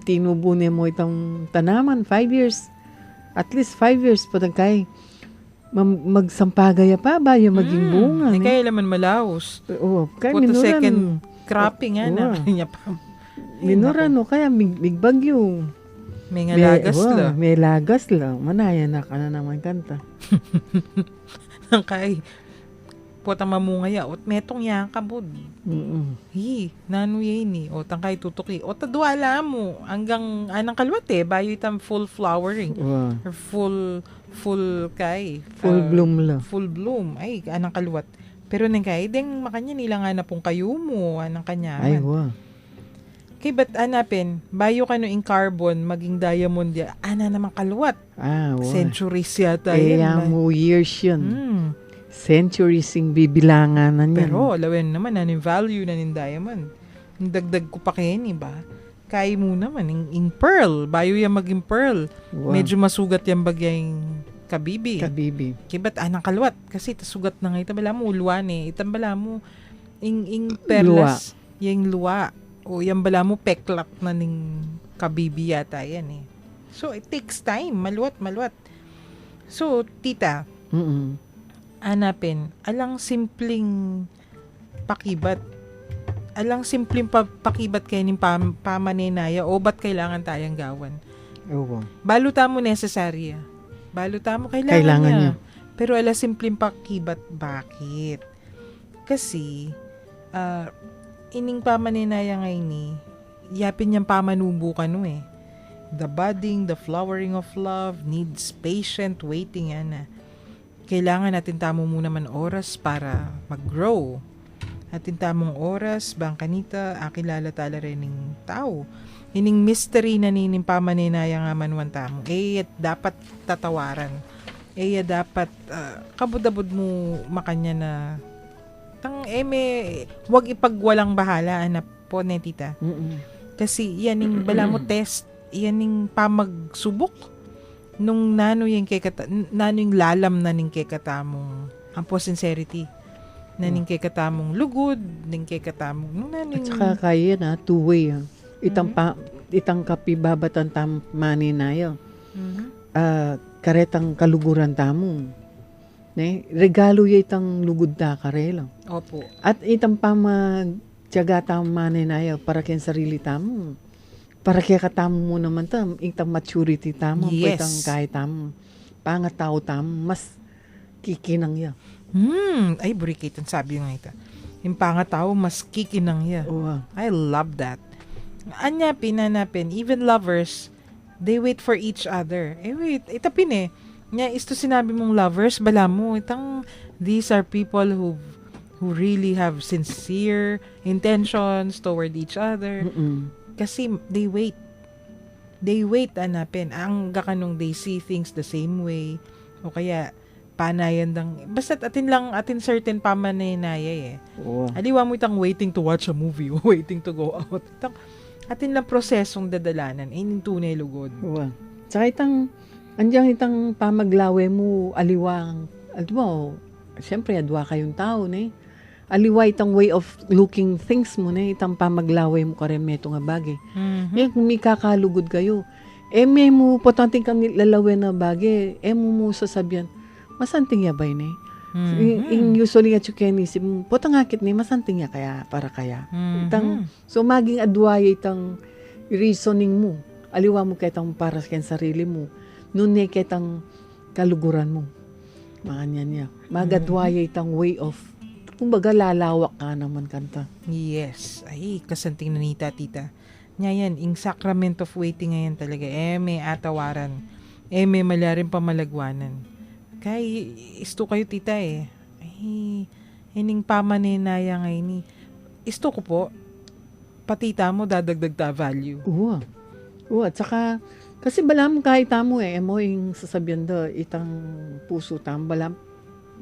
tinubo niya mo itong tanaman, 5 years. At least 5 years, puta kay, magsampagaya pa ba yung maging bunga. Kaya laman malaos. Oo, kaya Puto minuran. second cropping yan. Niya pa. Minuran, no, kaya migbagyo. May nga lagas la. May lagas lang. Manaya na ka na naman kanta. Kay, puta mamungaya. Ot metong yan kabod. Nanu yan O tangkay tutuki. O tadwala mo. Hanggang anang kalwat bayo itang full flowering. Or full kay. Full bloom lang. Full bloom. Ay, anang kalwat. Pero nang kay, deng makanya nila nga na pong kayo mo. Anang kanyaman. Ay, wow. Kay ba't anapin, bayo ka no in carbon, maging diamond ya, ana naman kalwat. Wow. Centuries yata Kaya yan. mo years yun. Centuries yung bibilangan na yan. Pero, lawin naman, yung value na ng diamond. Yung dagdag ko pa kayo ba? Kaya mo naman, in pearl, bayo yan maging pearl. Wow. Medyo masugat yan bagyang kabibi. Kaya ba't anang kalwat? Kasi tasugat na nga, itabala mo, uluan Itabala mo, ing perlas, yung luwa. O yan bala mo, peklat na ning kabibi yata yan So, it takes time. Maluwat. So, tita, anapin, alang simpleng pakibat. Alang simpleng pakibat kayo ng pamaninaya o ba't kailangan tayong gawan? Oo. Baluta mo necessary. Baluta mo kailangan niya. Pero alang simpleng pakibat, bakit? Kasi, ining pamaninaya ngayon yapin niyang pamanubo ka The budding, the flowering of love needs patient waiting Kailangan natin tamo muna man oras para mag-grow. Atin tamong oras, bang kanita, akilala tala rin ng tao. Ining mystery na nining pamaninaya nga manwan tamo. Dapat tatawaran. Dapat kabudabud mo makanya na wag ipagwalang bahala po tita. Kasi yan yung bala mo test, yan yung pamagsubok nung nano yung lalam na ning kay katamong ang po sincerity na ning kay katamong lugod, ning kay katamong nung naning at saka kaya na two-way itang kapibabatan tam maninayo. Karetang kaluguran tamo. Regalo ya itang lugod da karelang. Opo. At itang tiyaga tamo maninayo para kaya sarili tamo. Para kaya katamo mo naman tam, itang maturity tamo, itang kahit tamo. Pangatao tamo, mas kikinang ya. Ay, burikitan sabi nga ito. Yung pangatao, mas kikinang ya. I love that. Anya, pinanapin, even lovers, they wait for each other. Wait, itapin Nya, isto sinabi mong lovers, bala mo, these are people who really have sincere intentions toward each other. Kasi they wait. They wait, anapin. Ang gakanong they see things the same way. O kaya, panayan basta atin certain pamaninaya Aliwa mo itang waiting to watch a movie, waiting to go out. Atin lang prosesong dadalanan, ining tunay lugod. Tsaka andiyan itang pamaglawe mo, aliwang, siyempre, adwa kayong tao, aliwa itang way of looking things mo, itang pamaglawe mo karemeto nga bagay. Kung may kakalugod kayo, may mo, potanting kang lalawe na bagay, mo sasabihan, masanting ya ba yun usually at yukenisip, potangakit masanting ya kaya, para kaya. So, maging adwaya itang reasoning mo, aliwa mo kitang para sa sarili mo, nune kitang kaluguran mo. Makanyan niya. Magadwaya itang way of, kumbaga lalawak ka naman kanta. Yes. Ay, kasanting nanita, tita. Ngayon, ing sacrament of waiting ngayon talaga. May atawaran. May malarin pamalagwanan. Kay, isto kayo, tita Ay, ining pamaninaya ngayon Isto ko po, patita mo, dadagdag ta value. At saka, kasi balam kahit tamo mo yung sasabihan do, itang puso tam, balam,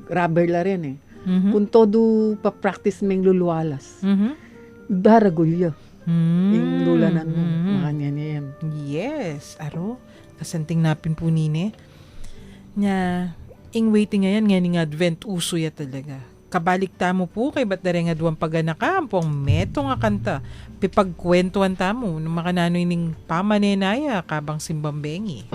rubber la rin eh. Mhm. Kung todo pa-practice meng luluwalas. Mhm. Daragulyo. Yung lulanan mo. Mhm. Makanya niya yan. Yes, aro. Kasanting napin po nini. Nya, ing waiting ngayon nga advent uso ya talaga. Kabalik tamo po kay ba't nga duwang paganaka pong meto nga kanta. Pipagkwentuhan tamo nung makananoy ning pamanenaya kabang simbambengi.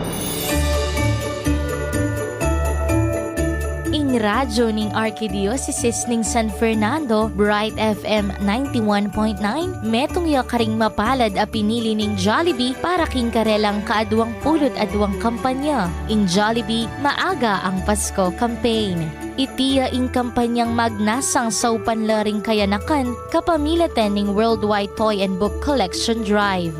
Ing radyo ning Archdiocese ning San Fernando, Bright FM 91.9, metong yakaring mapalad a pinili ning Jollibee para king karelang kaadwang pulot adwang kampanya. Ing Jollibee, maaga ang Pasko campaign. Itiya ing kampanyang magnasang saupan laring kayanakan kapamilatan ning Worldwide Toy and Book Collection Drive.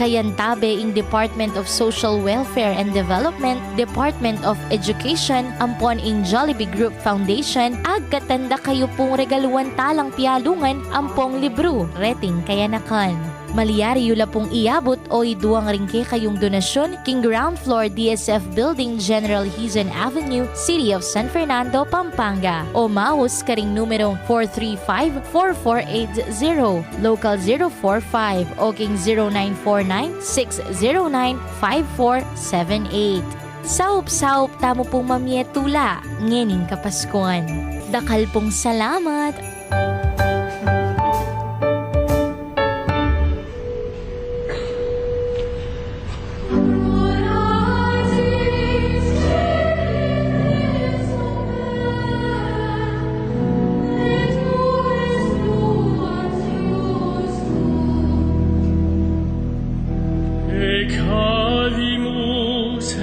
Kayantabe ing Department of Social Welfare and Development, Department of Education, ampon ing Jollibee Group Foundation, agkatanda kayo pong regaluan talang pialungan ampong libro, reting kayanakan. Maliyari yula pong iabot o iduang ringke kayong donasyon king ground floor DSF Building General Hizon Avenue, City of San Fernando, Pampanga. O maus karing numero 435-4480, local 045 o king 0949-609-5478. Saup-saup tamo pong mamietula, ngening kapaskuan. Dakal pong salamat!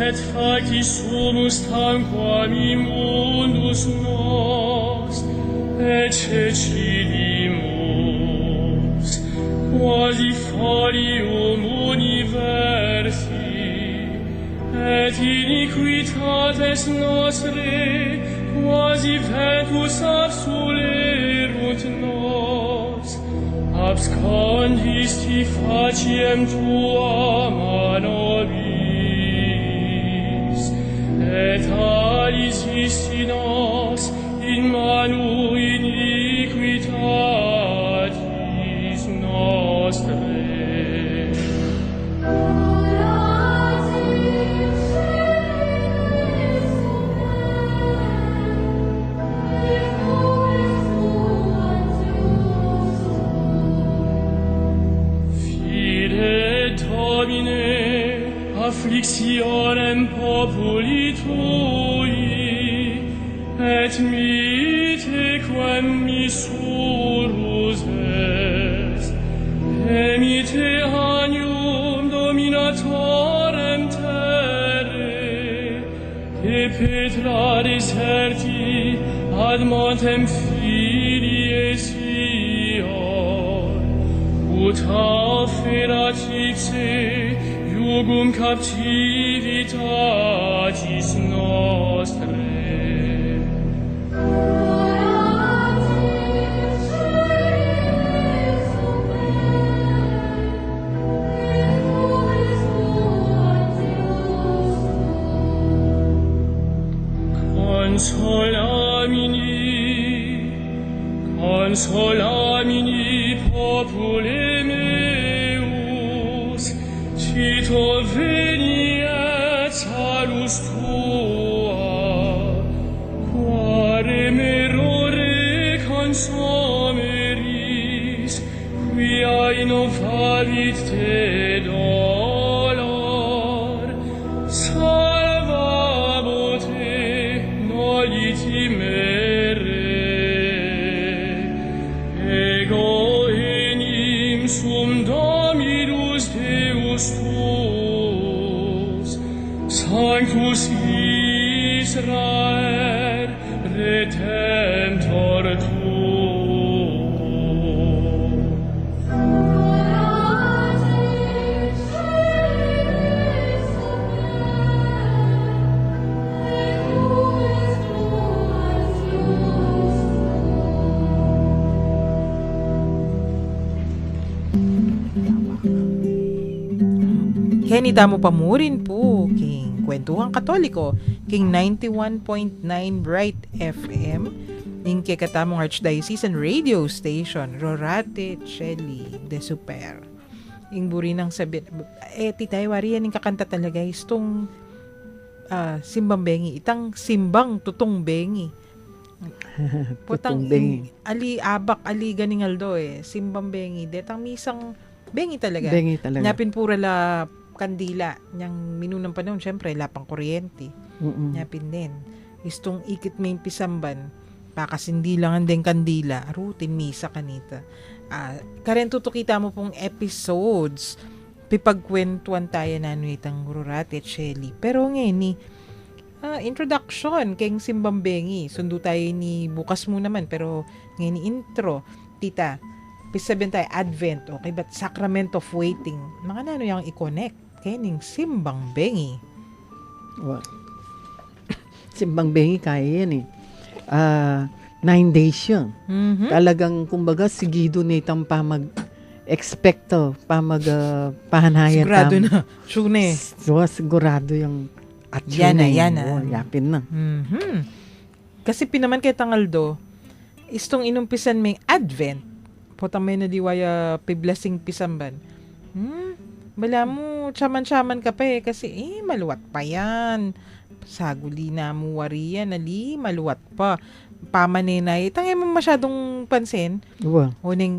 Et facis sumus tanquam in mundus nos, et cecidimus, quasi folium universi, et iniquitates nostre, quasi ventus absulerunt nos, abscondis ti faciem tuam a nobis, et alis isti nos in manu iniquitatis nostre. Fide Domine, afflictionem populi tui, et mite quem missurus est, emite agnum dominatorem terre, e petra deserti ad montem filie Sion, ut afferatice jugum captivitatis nostre. Consolamini popule meus, cito veni et salus tua, quare merore consomeris, quia innovavit te dolor, salvabo te noliti mere, ego enim sum Dominus Deus tuus, Sanctus Israel, Redemptor tuus. Kenny damo pamurin po, king Kwentuhang Katoliko, king 91.9 Bright FM, ning kekatamong Archdiocesan Radio Station, Rorate Cheli de Super. Ing buri ng sabi, titay, wari yan yung kakanta talaga, istong simbang bengi, itang simbang tutong bengi. Putang bengi. Ali abak ali ganingaldo simbang bengi, detang misang bengi talaga. Bengi talaga. Nyapin pura la kandila, nyang minunang panahon, syempre, lapang kuryente. Nyapin din. Istong ikit main pisamban, pakasindilangan din kandila, rutin misa kanita. Karen tutukita mo pong episodes, pipagkwentuan tayo na itang Rurate at Shelly. Pero ngayon introduction keng Simbambengi. Sundo tayo ni bukas mo naman, pero ngayon ni intro, tita, pisabihan tayo Advent, okay, but Sacrament of Waiting. Mga nano yung i-connect kening Simbambengi. Wow. Simbambengi kaya yan 9 days yun. Talagang, kumbaga, sigido na itang pamag-expecto, pahanayat. Sigurado na. Sune. Sigurado yung at yan na. Oh, yapin na. Kasi pinaman kay Tangaldo, istong inumpisan may Advent, potang may nadiwaya piblessing pisamban. Bala mo, chaman-chaman ka pa kasi maluwat pa yan. Saguli na mo wariyan, maluwat pa. Pamanenay, tangay mo masyadong pansin. Uning,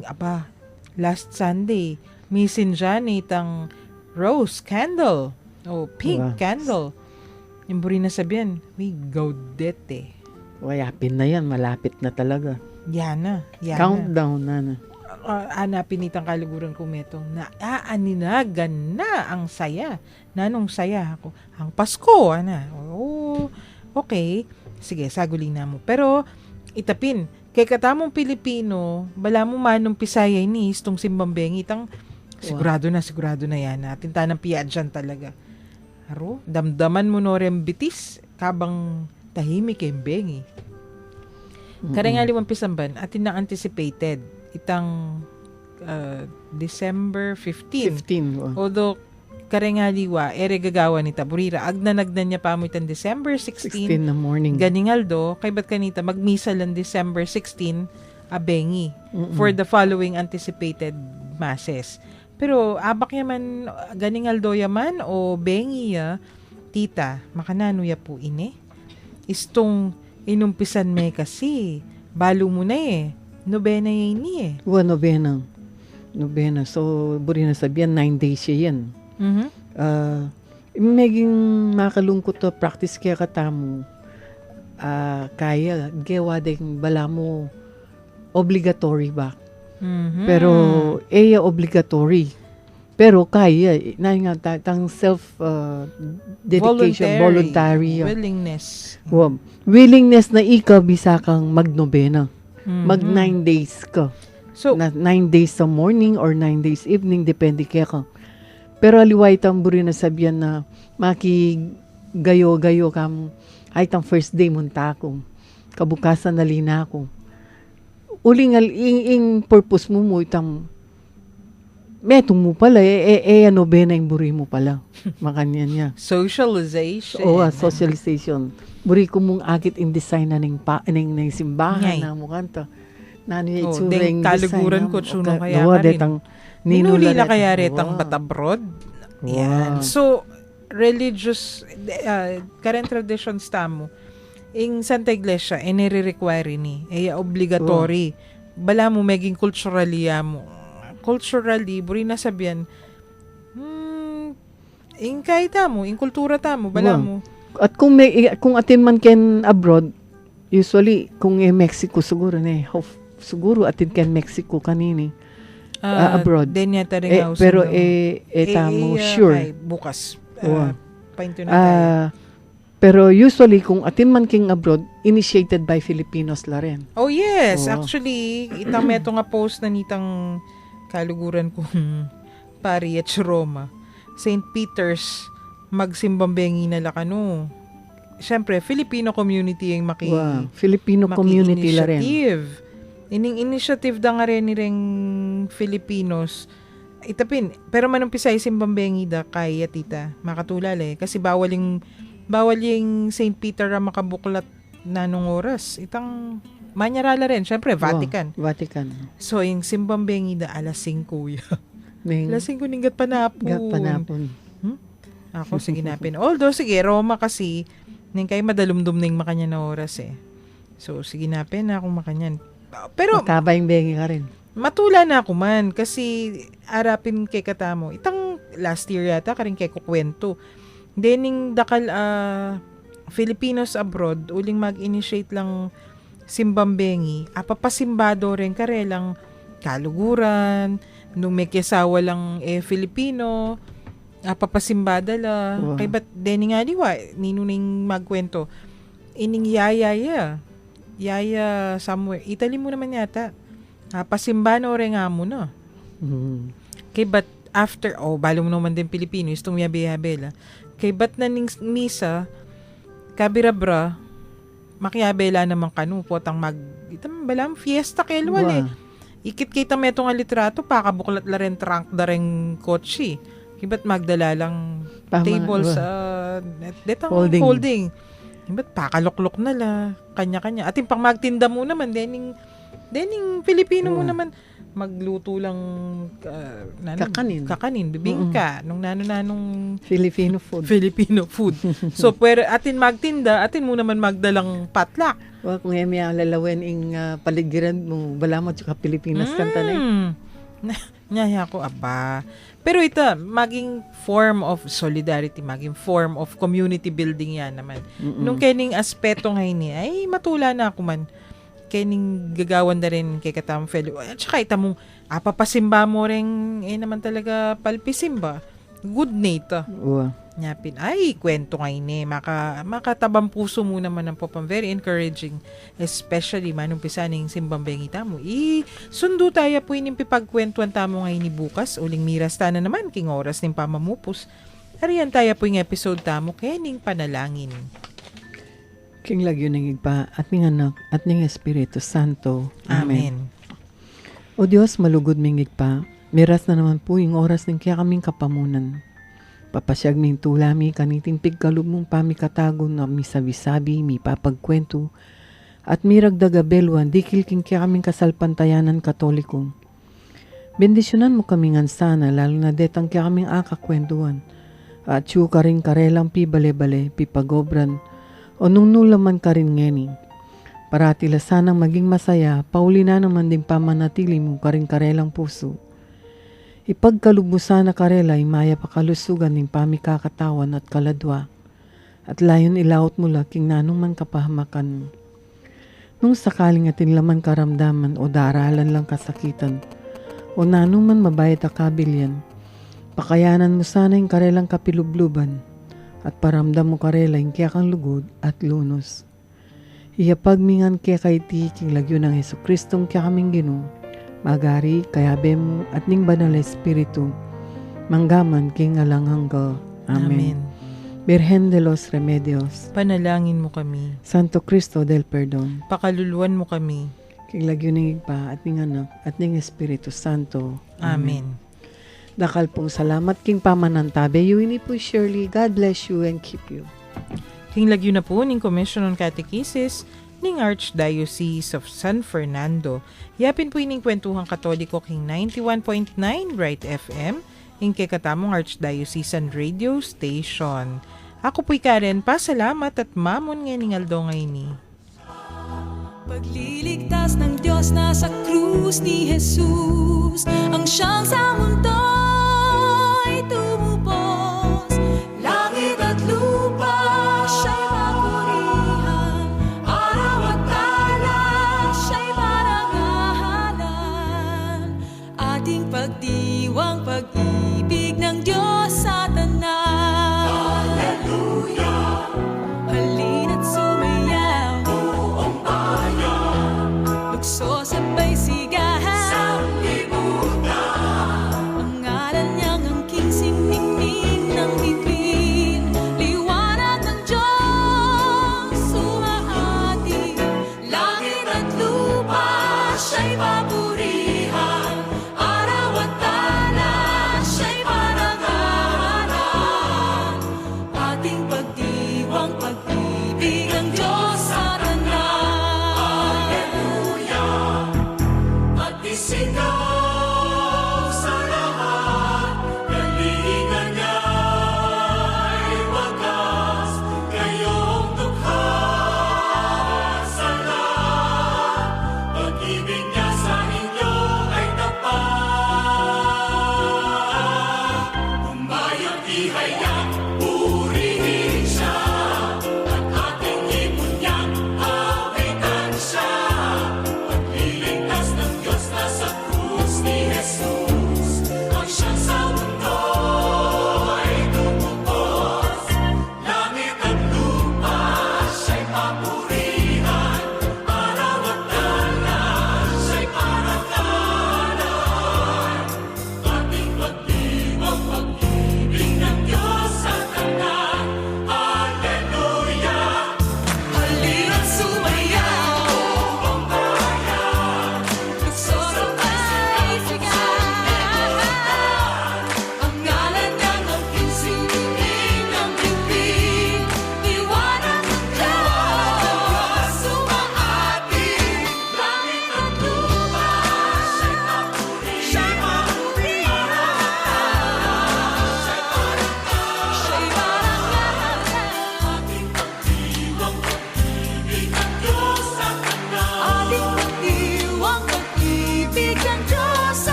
last Sunday, misin dyan itang rose candle o pink candle. Yung buri na sabihan, may gaudete. Yapin na yan, malapit na talaga. Yana. Countdown na. Anapin itang kaluguran ko metong na aaninagan na ang saya. Nanong saya ako. Ang Pasko, okay. Sige, saguli na mo. Pero, itapin, kay katamong Pilipino, bala mo manong pisayay ni istong Simbambengi, itang sigurado na yan. Natin tanang piya dyan talaga. Damdaman mo no rembitis, kabang tahimik yung bengi. Karengali mong pisamban, atin na anticipated, itang December 15. Although, karengaliwa, gagawa ni Taburira. Agdanagdan niya pa mo itang December 16 na morning. Ganingaldo, kay ba't kanita, magmisa lang December 16, abengi, for the following anticipated masses. Pero, abak yaman, ganingaldo yaman, o bengi tita, makanano ya po istong inumpisan me kasi, balo mo na nobena yan ni Nobena. So, buri na sabihan, 9 days siya yan. Maging makalungkot to practice kaya katamo kaya gawa din bala mo obligatory ba pero obligatory pero kaya na nga tang self dedication voluntary willingness na ikaw bisa kang magnobena mag 9 days ka so 9 days sa morning or 9 days evening depende kaya ka. Pero aliway tamburi na sabihan na gayo kam ay tang first day munta akong kabukasan nalina ako. Uling ing purpose mo itang metong mo pala ano ba na yung buri mo pala makanyan niya. Socialization. Socialization. Buri ko mong agit in design na ning simbahan na mo kanta. Nano yung itsura kaluguran ko tsuno kaya ka rin. Minuli na kaya retang batabrod. Yan. So, religious, current traditions tamo, ing Santa Iglesia, nire-require ni. Obligatory. Bala mo, maging culturally mo. Culturally, buri na sabihan, ing kahit tamo, ing kultura tamo, bala mo. At kung atin man ken abroad, usually, kung Mexico, siguro atin ken Mexico kanini. Abroad. Pero tamo sure. Bukas. Painto na tayo. Pero usually, kung atin man king abroad, initiated by Filipinos la rin. Oh yes. Actually, itang meto nga post na nitang kaluguran kong pari at Roma. St. Peter's magsimbambengi na lakano. Siyempre, Filipino community yung Filipino community la rin. Ining initiative da nga rin ni Filipinos itapin. Pero manumpisa yung simbang bengi da kay tita. Makatulal kasi bawal yung St. Peter ang makabuklat na nung oras. Itang manyarala rin. Syempre, Vatican. Vatican. So, yung simbang bengi da alas 5 ya. Ning Alas 5 ninggat panapon. panapon. Ako, sige napin. Although, sige, Roma kasi, ning kayo madalumdum ning makanya na oras So, sige napin na akong makanyan. Pero, Makabayang bengi ka rin. matula na ako man kasi arapin kay katamo. Itang last year yata, karing kay kukwento. Dening dakal Filipinos abroad, uling mag-initiate lang simbambengi. Papasimbado rin karelang kaluguran, nung may kisawa lang Filipino, papasimbada la. Wow. Kay ba't deni nga diwa, ninuning magkwento. Ining yaya somewhere. Italy mo naman yata. Pasimba na rin nga mo na. Mm. Kay ba't after, balo mo naman din Pilipino, istong yabe-yabela. Kay ba't na ning misa, kabirabra, makiabela naman kanu, potang itang balam, fiesta kelwal Ikit kita metong alitrato, pakabuklat la rin trunk da rin kotse. Kay ba't magdala lang tables, detang holding. Kay ba't pakaluklok na la, kanya-kanya. At yung pang magtinda mo naman, dening Pilipino mo naman, magluto lang kakanin, bibingka, nung nanong Filipino food. So, pwede atin magtinda, atin mo naman magdalang patlak. Kung emi ang lalawin ing paligiran mo, bala mo tsaka Pilipinas kanta na Nyaya ko, Pero ito, maging form of solidarity, maging form of community building yan naman. Nung kening aspeto ngayon ay matula na ako man. Kening gagawan na rin kay katamang fellow. At saka itamong, papasimba mo rin, naman talaga palpisimba. Good night. Nyapin. Ay, kwento ngayon makatabang puso mo naman ng popang. Very encouraging. Especially, manumpisa ng simbang bengita mo. Sundo tayo po ining pipagkwentuan tamo ngayon ni bukas. Uling miras ta na naman, king oras ng pamamupos. Ariyan tayo po yung episode tamo, kening panalangin. King lagyo ng igpa at ning anak at ning Espiritu Santo. Amen. O Diyos, malugod ming igpa, miras na naman po yung oras ng kaya kaming kapamunan. Papasyag ming tulami kaniting pigkalub mong pamikatago na misabi-sabi, mi papagkwento, at miragdagabelwan, dikil king kaya kaming kasalpantayanan katoliko. Bendisyonan mo kaming ansana, lalo na detang kaya kaming akakwentuan, at syuka rin karelang pi bale-bale, pi pagobran, o nung nulaman ka rin ngeni. Parati la sanang maging masaya, pauli na naman din pamanatili mo karelang puso. Ipagkalubusan na karela ay maya pakalusugan ng pamikakatawan at kaladwa, at layon ilaot mo laking nanong man kapahamakan. Nung sakaling atin laman karamdaman o daralan lang kasakitan, o nanong man mabayat akabilyan, pakayanan mo sana yung karelang kapilubluban, at paramdam mo karela yung kaya kang lugod at lunos. Iyapagmingan kaya kay ti king lagyo ng Jesucristong kaya kaming Ginoo, magari kayabem at ning banal na espiritu, manggaman king alanghangga. Amen. Birhen de los Remedios, Panalangin mo kami. Santo Cristo del Perdon, Pakaluluan mo kami. king lagyo ng igpa at ning anak at ning Espiritu Santo. Amen. Dakal pong salamat king pamanantabe. Yuni po Shirley. God bless you and keep you. King lagyo na po ning Commission on Catechesis ning Archdiocese of San Fernando. Yapin po ining kwentuhang katoliko king 91.9 Bright FM, ing kay katamong Archdiocesan Radio Station. Ako po'y Karen, pasalamat at mamon nga ning aldo ngayon. Pagliligtas ng Diyos na sa krus ni Jesus, ang siyang sa mundo'y tumubos. Langit at lupa siya'y papurihan, araw at tala siya'y parangalan. Ating pagdiwang pag-ibig ng Diyos sa